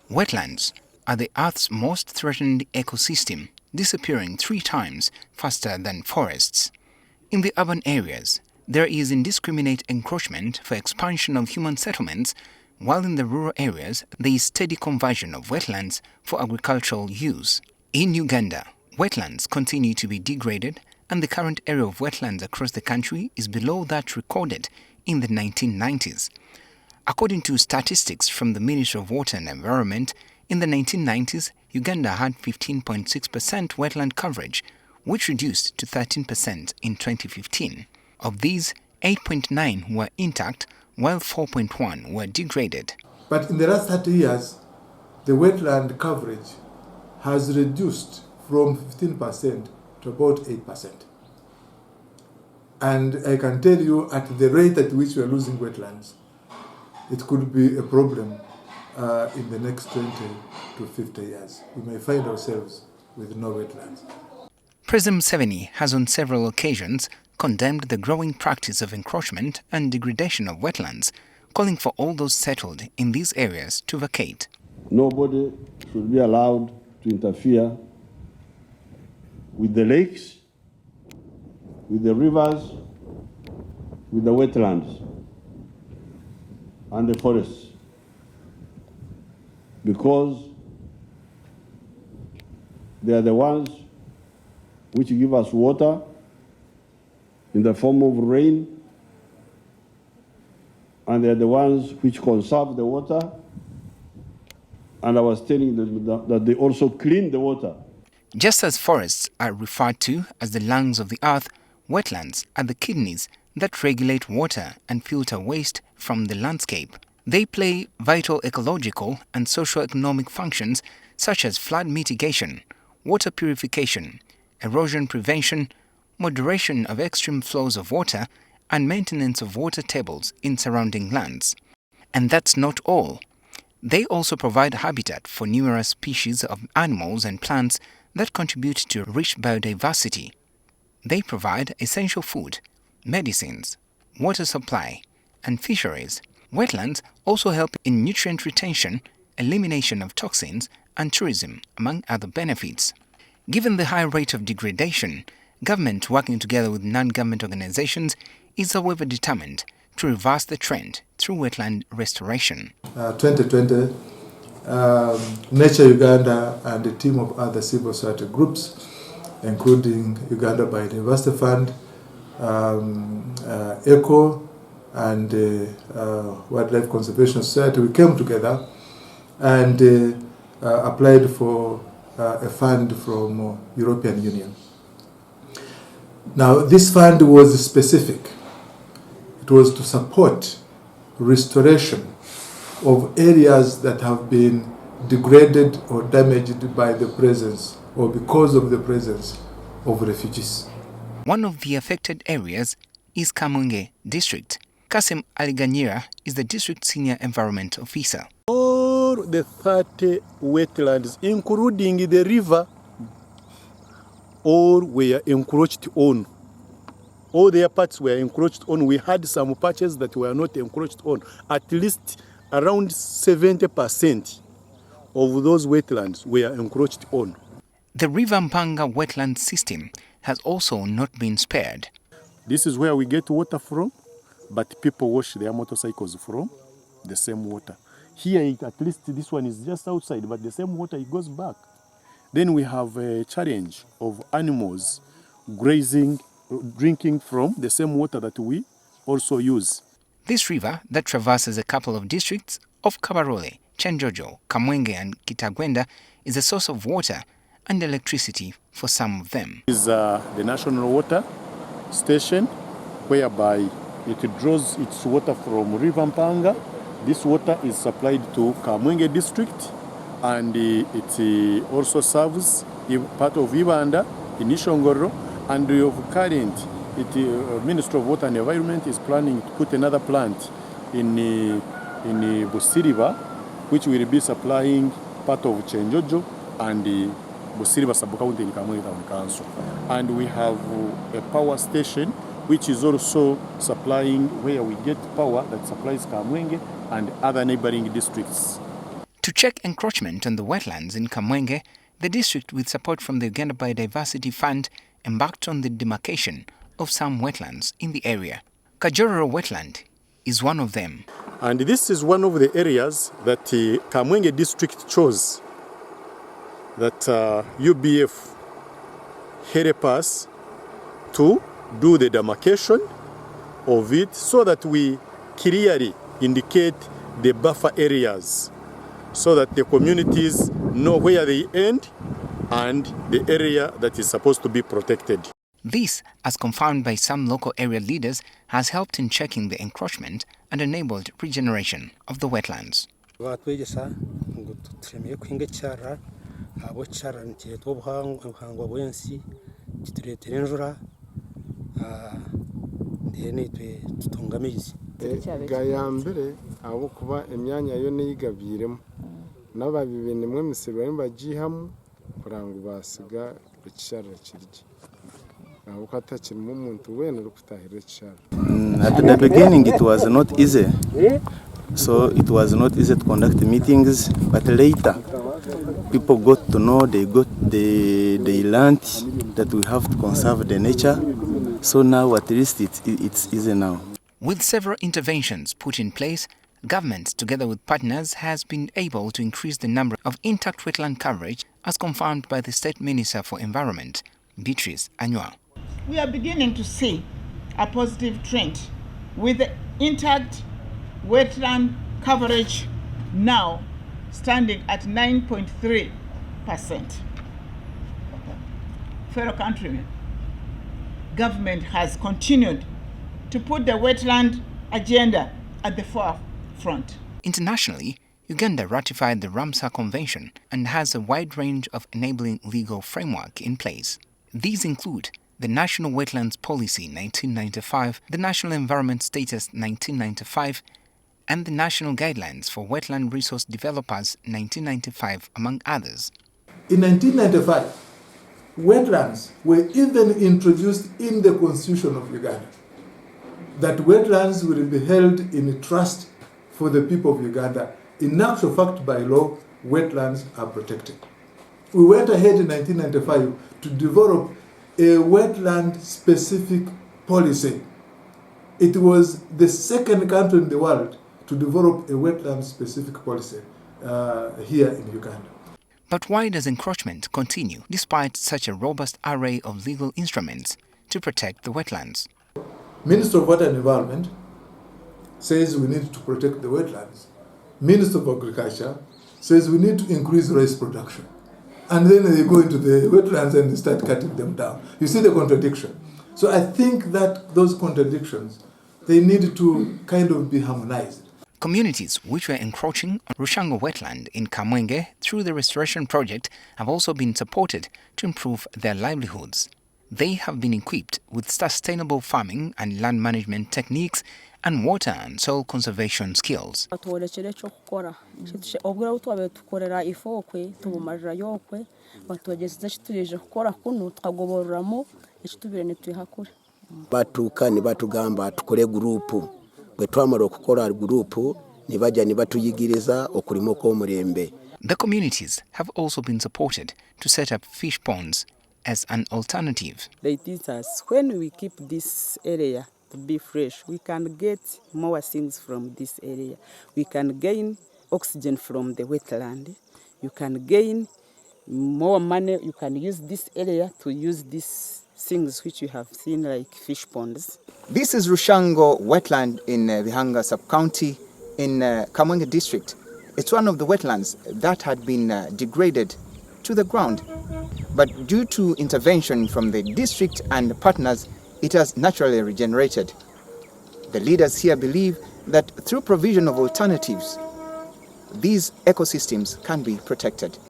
Wetlands are the Earth's most threatened ecosystem, disappearing 3 times faster than forests. In the urban areas, there is indiscriminate encroachment for expansion of human settlements, while in the rural areas there is steady conversion of wetlands for agricultural use. In Uganda, wetlands continue to be degraded, and the current area of wetlands across the country is below that recorded in the 1990s. According to statistics from the Ministry of Water and Environment, in the 1990s, Uganda had 15.6% wetland coverage, which reduced to 13% in 2015. Of these, 8.9 were intact, while 4.1 were degraded. But in the last 30 years, the wetland coverage has reduced from 15% to about 8%. And I can tell you, at the rate at which we are losing wetlands, it could be a problem in the next 20 to 50 years. We may find ourselves with no wetlands. President Museveni has on several occasions condemned the growing practice of encroachment and degradation of wetlands, calling for all those settled in these areas to vacate. Nobody should be allowed to interfere with the lakes, with the rivers, with the wetlands and the forests, because they are the ones which give us water in the form of rain, and they are the ones which conserve the water, and I was telling them that they also clean the water. Just as forests are referred to as the lungs of the earth, wetlands are the kidneys that regulate water and filter waste from the landscape. They play vital ecological and socio-economic functions such as flood mitigation, water purification, erosion prevention, moderation of extreme flows of water, and maintenance of water tables in surrounding lands. And that's not all. They also provide habitat for numerous species of animals and plants that contribute to rich biodiversity. They provide essential food, medicines, water supply, and fisheries. Wetlands also help in nutrient retention, elimination of toxins, and tourism, among other benefits. Given the high rate of degradation, government working together with non-government organizations is however determined to reverse the trend through wetland restoration. 2020, Nature Uganda and a team of other civil society groups, including Uganda Biodiversity Fund, ECHO, and Wildlife Conservation Society, we came together and applied for a fund from European Union. Now, this fund was specific. It was to support restoration of areas that have been degraded or damaged by the presence or because of the presence of refugees. One of the affected areas is Kamwenge district. Kasim Aliganyira is the district senior environment officer. All the 30 wetlands, including the river, all were encroached on. All their parts were encroached on. We had some patches that were not encroached on. At least around 70% of those wetlands were encroached on. The River Mpanga wetland system has also not been spared. This is where we get water from, but people wash their motorcycles from the same water. Here, at least this one is just outside, but the same water, it goes back. Then we have a challenge of animals grazing, drinking from the same water that we also use. This river that traverses a couple of districts of Kabarole, Chenjojo, Kamwenge and Kitagwenda is a source of water and electricity for some of them. This is the national water station, whereby it draws its water from River Mpanga. This water is supplied to Kamwenge district, and it also serves part of Ibanda in Ishongoro, and of current, Ministry of Water and Environment is planning to put another plant in Busiriba, which will be supplying part of Chenjojo and Busiriba sub-county in Kamwenge Town Council. And we have a power station which is also supplying, where we get power that supplies Kamwenge and other neighboring districts. To check encroachment on the wetlands in Kamwenge, the district, with support from the Uganda Biodiversity Fund, embarked on the demarcation of some wetlands in the area. Kajororo Wetland is one of them. And this is one of the areas that Kamwenge district chose, that UBF help us to do the demarcation of it so that we clearly indicate the buffer areas so that the communities know where they end and the area that is supposed to be protected. This, as confirmed by some local area leaders, has helped in checking the encroachment and enabled regeneration of the wetlands. Gayambere abo kuba emyanya yo neyigabiremo n'ababibe nimwe misiro bagihamu kurango basiga ekishara kirye abo katakirimo umuntu wena rukutahira ekishara. At the beginning it was not easy, so it was not easy to conduct meetings, but later people got to know, they learned that we have to conserve the nature, so now at least it's easy now. With several interventions put in place, government, together with partners, has been able to increase the number of intact wetland coverage, as confirmed by the State Minister for Environment, Beatrice Anywa. We are beginning to see a positive trend with the intact wetland coverage now standing at 9.3%. Fellow countrymen, government has continued to put the wetland agenda at the forefront. Internationally, Uganda ratified the Ramsar Convention and has a wide range of enabling legal framework in place. These include the National Wetlands Policy 1995, the National Environment Status 1995, and the National Guidelines for Wetland Resource Developers 1995, among others. In 1995, wetlands were even introduced in the Constitution of Uganda, that wetlands will be held in trust for the people of Uganda. In actual fact, by law, wetlands are protected. We went ahead in 1995 to develop a wetland-specific policy. It was the second country in the world to develop a wetland-specific policy here in Uganda. But why does encroachment continue despite such a robust array of legal instruments to protect the wetlands? Minister of Water and Environment says we need to protect the wetlands. Minister of Agriculture says we need to increase rice production. And then they go into the wetlands and they start cutting them down. You see the contradiction. So I think that those contradictions, they need to kind of be harmonized. Communities which were encroaching on Rushango Wetland in Kamwenge through the restoration project have also been supported to improve their livelihoods. They have been equipped with sustainable farming and land management techniques and water and soil conservation skills. Batuka ni batugamba tukole gurupu bwe twamara okukora gurupu nibaja ni batuyigiriza okulimo kw'omurembe. The communities have also been supported to set up fish ponds as an alternative. They teach us when we keep this area to be fresh, we can get more things from this area. We can gain oxygen from the wetland. You can gain more money. You can use this area to use these things which you have seen like fish ponds. This is Rushango Wetland in Bihanga Sub-County in Kamwenge District. It's one of the wetlands that had been degraded to the ground. But due to intervention from the district and partners, it has naturally regenerated. The leaders here believe that through provision of alternatives, these ecosystems can be protected.